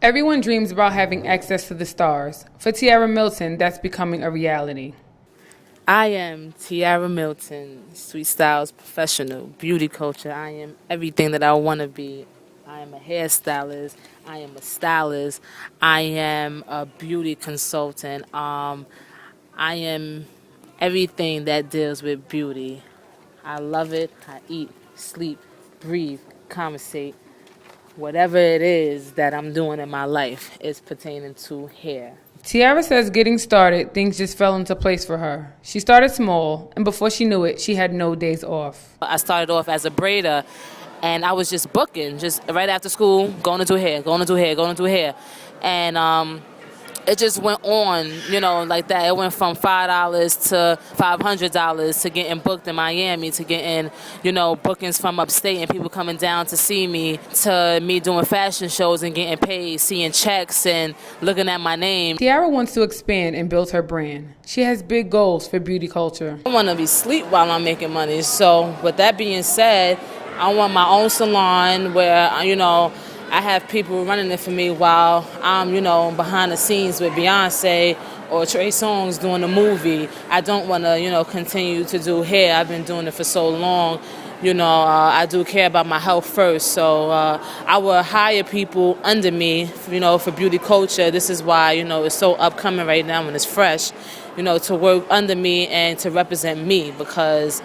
Everyone dreams about having access to the stars. For Tierra Milton, that's becoming a reality. I am Tierra Milton, Sweet Styles professional, beauty coach. I am everything that I want to be. I am a hairstylist. I am a stylist. I am a beauty consultant. I am everything that deals with beauty. I love it. I eat, sleep, breathe, conversate. Whatever it is that I'm doing in my life is pertaining to hair. Tierra says getting started, things just fell into place for her. She started small, and before she knew it, she had no days off. I started off as a braider, and I was just booking, just right after school, going to do hair. And it just went on, like that. It went from $5 to $500 to getting booked in Miami, to getting, bookings from upstate and people coming down to see me, to me doing fashion shows and getting paid, seeing checks and looking at my name. Tierra wants to expand and build her brand. She has big goals for beauty culture. I want to be asleep while I'm making money. So with that being said, I want my own salon where, I have people running it for me while I'm, behind the scenes with Beyonce or Trey Songz doing a movie. I don't want to, continue to do hair. I've been doing it for so long. I do care about my health first. So I will hire people under me, for beauty culture. This is why, it's so upcoming right now and it's fresh, to work under me and to represent me, because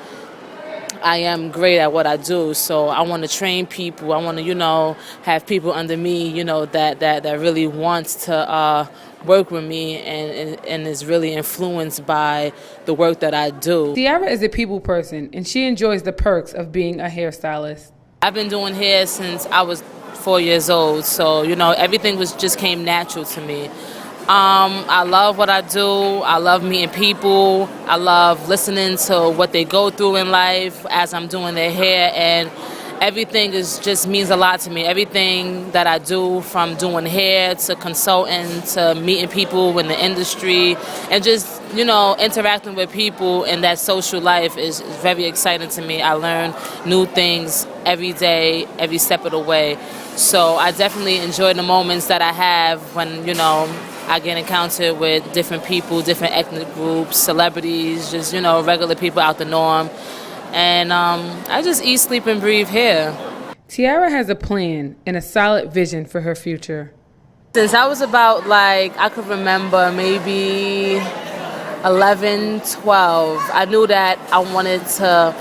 I am great at what I do, so I want to train people. I want to, have people under me, that really wants to work with me and is really influenced by the work that I do. Tierra is a people person, and she enjoys the perks of being a hairstylist. I've been doing hair since I was 4 years old, so, everything just came natural to me. I love what I do. I love meeting people. I love listening to what they go through in life as I'm doing their hair, and everything just means a lot to me. Everything that I do, from doing hair to consulting to meeting people in the industry and just, interacting with people in that social life is very exciting to me. I learn new things every day, every step of the way. So I definitely enjoy the moments that I have when, I get encountered with different people, different ethnic groups, celebrities, just, regular people out the norm. And I just eat, sleep, and breathe hair. Tierra has a plan and a solid vision for her future. Since I was about, I could remember maybe 11, 12, I knew that I wanted to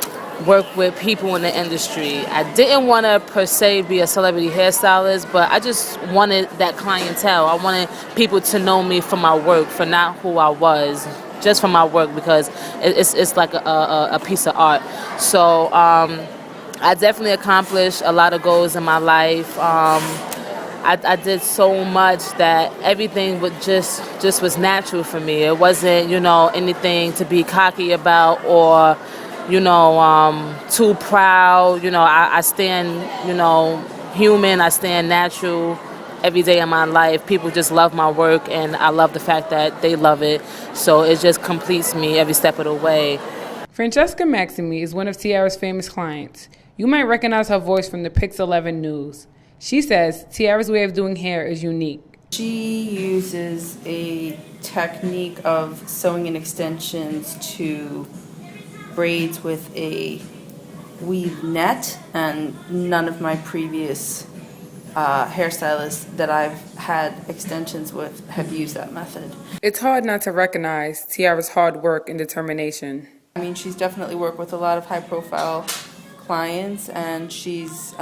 work with people in the industry. I didn't want to per se be a celebrity hairstylist, but I just wanted that clientele. I wanted people to know me for my work, for not who I was, just for my work, because it's like a piece of art. So I definitely accomplished a lot of goals in my life. I did so much that everything would just was natural for me. It wasn't, anything to be cocky about or too proud. I stand, human. I stand natural every day of my life. People just love my work, and I love the fact that they love it. So it just completes me every step of the way. Francesca Maximi is one of Tierra's famous clients. You might recognize her voice from the Pix 11 news. She says Tierra's way of doing hair is unique. She uses a technique of sewing in extensions to braids with a weave net, and none of my previous hairstylists that I've had extensions with have used that method. It's hard not to recognize Tierra's hard work and determination. I mean, she's definitely worked with a lot of high-profile clients, and she's,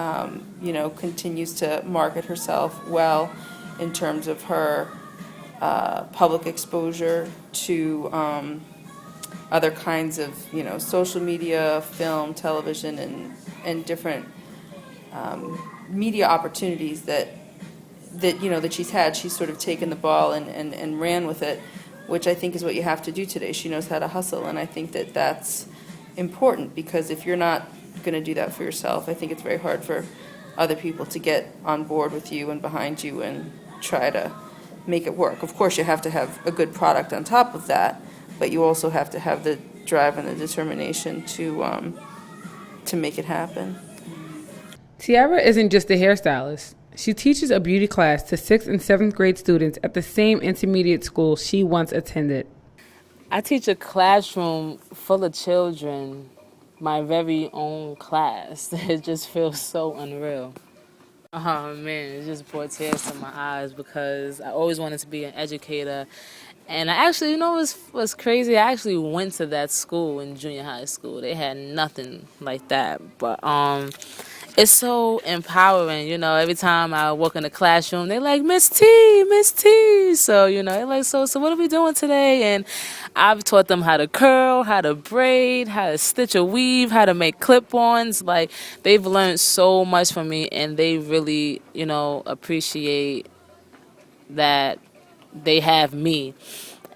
continues to market herself well in terms of her public exposure to other kinds of, social media, film, television, and different media opportunities that she's had. She's sort of taken the ball and ran with it, which I think is what you have to do today. She knows how to hustle, and I think that that's important, because if you're not going to do that for yourself, I think it's very hard for other people to get on board with you and behind you and try to make it work. Of course, you have to have a good product on top of that, but you also have to have the drive and the determination to make it happen. Tierra isn't just a hairstylist. She teaches a beauty class to 6th and 7th grade students at the same intermediate school she once attended. I teach a classroom full of children, my very own class. It just feels so unreal. Oh man, it just brought tears to my eyes because I always wanted to be an educator. And I actually, what's crazy? I actually went to that school in junior high school. They had nothing like that. But it's so empowering, every time I walk in the classroom, they're like, Miss T, Miss T. So, they're like, so what are we doing today? And I've taught them how to curl, how to braid, how to stitch or weave, how to make clip-ons. Like, they've learned so much from me, and they really, appreciate that they have me.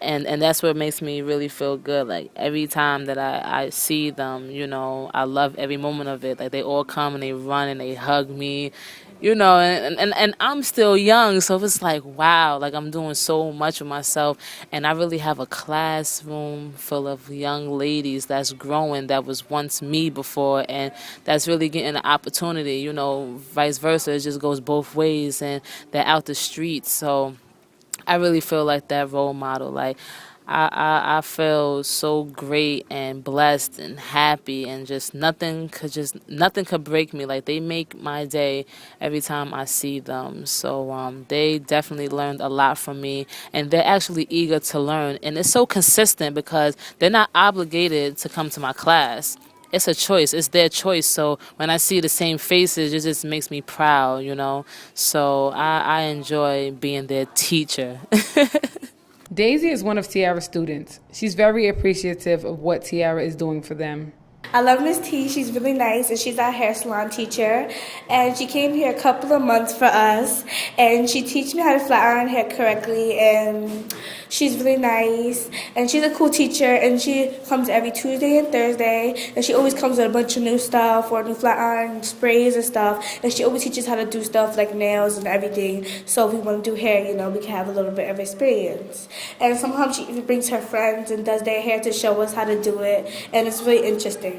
And that's what makes me really feel good. Like, every time that I see them, I love every moment of it. Like, they all come and they run and they hug me, and I'm still young, so it's like, wow, like, I'm doing so much with myself. And I really have a classroom full of young ladies that's growing, that was once me before, and that's really getting an opportunity, vice versa. It just goes both ways, and they're out the streets. So I really feel like that role model. Like, I feel so great and blessed and happy, and just nothing could break me. Like, they make my day every time I see them. So they definitely learned a lot from me, and they're actually eager to learn. And it's so consistent because they're not obligated to come to my class. It's a choice. It's their choice. So when I see the same faces, it just makes me proud, So I enjoy being their teacher. Daisy is one of Tierra's students. She's very appreciative of what Tierra is doing for them. I love Miss T. She's really nice, and she's our hair salon teacher. And she came here a couple of months for us, and she teaches me how to flat iron hair correctly. And she's really nice, and she's a cool teacher. And she comes every Tuesday and Thursday, and she always comes with a bunch of new stuff or new flat iron sprays and stuff. And she always teaches how to do stuff like nails and everything. So if we want to do hair, we can have a little bit of experience. And sometimes she even brings her friends and does their hair to show us how to do it, and it's really interesting.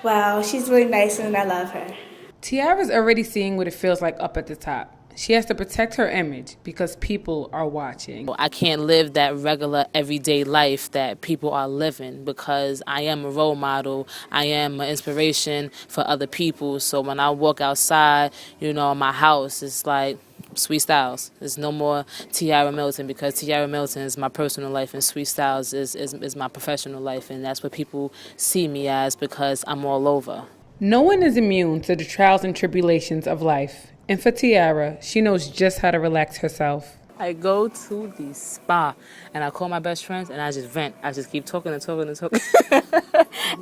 Wow, she's really nice, and I love her. Tierra's already seeing what it feels like up at the top. She has to protect her image because people are watching. I can't live that regular everyday life that people are living because I am a role model. I am an inspiration for other people. So when I walk outside, my house, it's like Sweet Styles. There's no more Tierra Milton because Tierra Milton is my personal life and Sweet Styles is my professional life, and that's what people see me as because I'm all over. No one is immune to the trials and tribulations of life. And for Tierra, she knows just how to relax herself. I go to the spa and I call my best friends and I just vent. I just keep talking and talking and talking.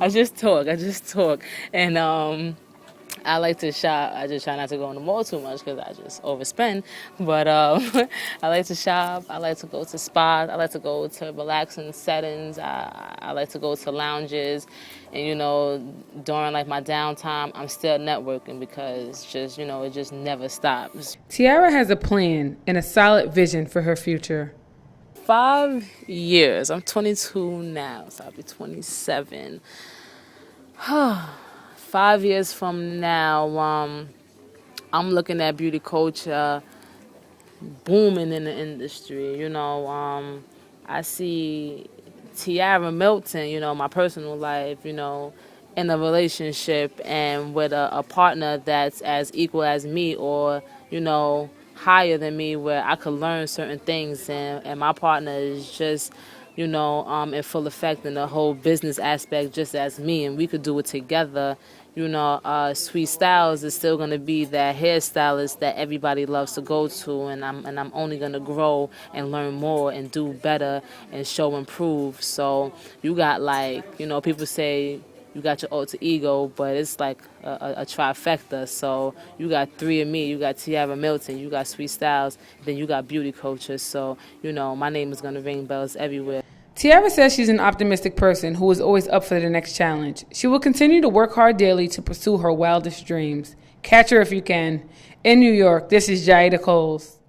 I just talk. And I like to shop. I just try not to go in the mall too much because I just overspend. But I like to shop. I like to go to spas. I like to go to relaxing settings. I like to go to lounges. And, during like my downtime, I'm still networking because just, it just never stops. Tierra has a plan and a solid vision for her future. 5 years. I'm 22 now, so I'll be 27. 5 years from now, I'm looking at beauty culture booming in the industry. I see Tierra Milton, my personal life, in a relationship and with a partner that's as equal as me or, higher than me where I could learn certain things and my partner is just in full effect in the whole business aspect just as me, and we could do it together. Sweet Styles is still gonna be that hairstylist that everybody loves to go to, and I'm only gonna grow and learn more and do better and show improve. So you got people say you got your alter ego, but it's like a trifecta. So you got three of me. You got Tierra Milton, you got Sweet Styles, then you got beauty culture. So, my name is going to ring bells everywhere. Tierra says she's an optimistic person who is always up for the next challenge. She will continue to work hard daily to pursue her wildest dreams. Catch her if you can. In New York, this is Jaida Coles.